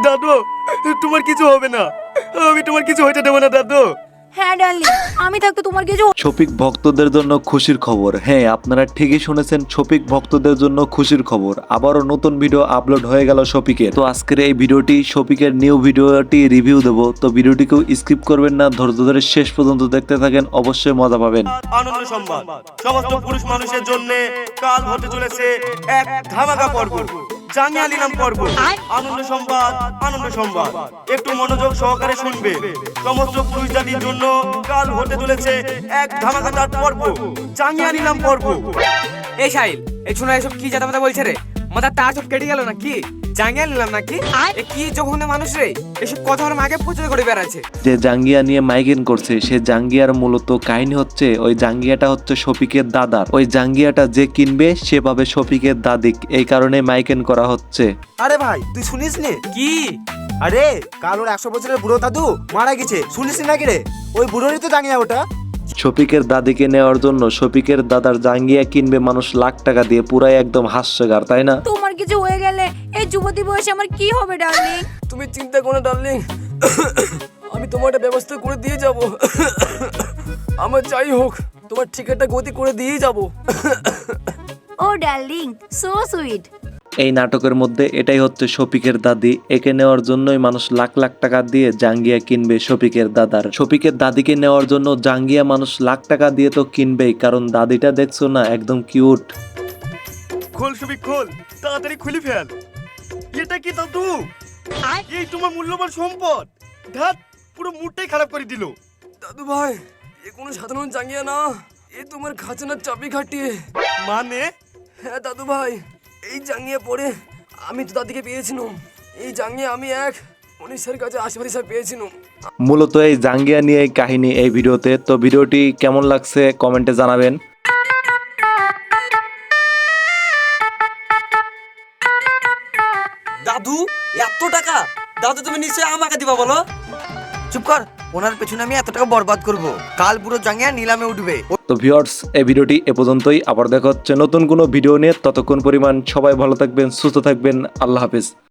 দাদু, তোমার কিছু হবে না, আমি তোমার কিছু হইতে দেবো না দাদু। হ্যাঁ ডার্লিং, আমি থাকতে তোমার কিছু। শফিক ভক্তদের জন্য খুশির খবর। হ্যাঁ, আপনারা ঠিকই শুনেছেন, শফিক ভক্তদের জন্য খুশির খবর। আবারও নতুন ভিডিও আপলোড হয়ে গেল শফিকের। তো আজকের এই ভিডিওটি শফিকের নিউ ভিডিওটি রিভিউ দেবো। তো ভিডিওটিকেও স্কিপ করবেন না, ধৈর্য ধরে শেষ পর্যন্ত দেখতে থাকেন, অবশ্যই মজা পাবেন। আনন্দ সংবাদ সমস্ত পুরুষ মানুষের জন্য কাল হতে চলেছে এক ধামাকা পর্ব, জাঙ্গিয়া নিলাম পর্ব। আনন্দ সংবাদ, আনন্দ সংবাদ, একটু মনোযোগ সহকারে শুনবে। সমস্ত পুরুষ জাতির জন্য কাল হতে চলেছে এক ধামাকাদার পর্ব, জাঙ্গিয়া নিলাম পর্ব। এই সাহিল, এই শোনা এসব কি জাতা বলছে রে? মাথা তার সব কেটে গেল নাকি? জাঙ্গিয়া নিলাম নাকি? এ কি যখন মানুষ রে এসব কথা আমার মাকে প্রচার করে বেড়াচ্ছে। যে জাঙ্গিয়া নিয়ে মাইগ্রেন করছে, সে জাঙ্গিয়ার মূলত কাহিনী হচ্ছে, ওই জাঙ্গিয়াটা হচ্ছে শফিকের দাদার। ওই জাঙ্গিয়াটা যে কিনবে সে পাবে শফিকের দাদিক, এই কারণে মাইগ্রেন করা হচ্ছে। আরে ভাই, তুই শুনিস নি? কি? আরে কাল ওর 100 বছরের বুড়ো দাদু মারা গেছে, শুনিস নাকি রে? ওই বুড়োরই তো জাঙ্গিয়া ওটা। শফিকের দাদিকে নেওয়ার জন্য শফিকের দাদার জাঙ্গিয়া কিনবে মানুষ লাখ টাকা দিয়ে, পুরাই একদম হাস্যকর, তাই না? তোমার কিছু হয়ে গেলে এই যুবতী বয়সে আমার কি হবে ডার্লিং? তুমি চিন্তা করো না ডার্লিং, আমি তোমার একটা ব্যবস্থা করে দিয়ে যাব। আমার যাই হোক, তোমার ঠিক একটা গতি করে দিয়ে যাব। ও ডার্লিং, সো সুইট। এই নাটকের মধ্যে এটাই হচ্ছে শফিকের দাদি। একে নেওয়ার জন্যই মানুষ লাখ লাখ টাকা দিয়ে জাঙ্গিয়া কিনবে শফিকের দাদার। শফিকের দাদিকে নেওয়ার জন্য জাঙ্গিয়া মানুষ লাখ টাকা দিয়ে তো কিনবেই, কারণ দাদিটা দেখছো না, একদম কিউট। খোল সুবি খোল, তাড়াতাড়ি খুলে ফেল। এটা কি দাদু? এই তোমার মূল্যবান সম্পদ, ধ্যাত পুরো মুডটাই খারাপ করে দিল। দাদু ভাই, এ কোনো সাধারণ জাঙ্গিয়া না, এ তোমার খাজানার চাবি খাটিয়ে। মানে? হ্যাঁ দাদু ভাই, এই জাঙ্গিয়া পরে আমি তো দাদিকে পেয়েছিলাম। এই জাঙ্গিয়া আমি এক মনীষের কাছে আশীর্বাদ হিসাবে পেয়েছিলাম। মূলত এই জাঙ্গিয়া নিয়ে কাহিনী এই ভিডিওতে। তো ভিডিওটি কেমন লাগছে কমেন্টে জানাবেন। দাদু, এত টাকা? দাদু তুমি নিশ্চয়ই আমাকে দিবা বলো। চুপ কর, ওনার পেছনে আমি এত টাকা বরবাদ করব, কাল পুরো জাঙ্গিয়া নিলামে উঠবে। তো ভিউয়ার্স, এই ভিডিওটি এ পর্যন্তই। আবার দেখা হচ্ছে নতুন কোনো ভিডিও নিয়ে। ততক্ষণ পরিমাণ সবাই ভালো থাকবেন, সুস্থ থাকবেন। আল্লাহ হাফেজ।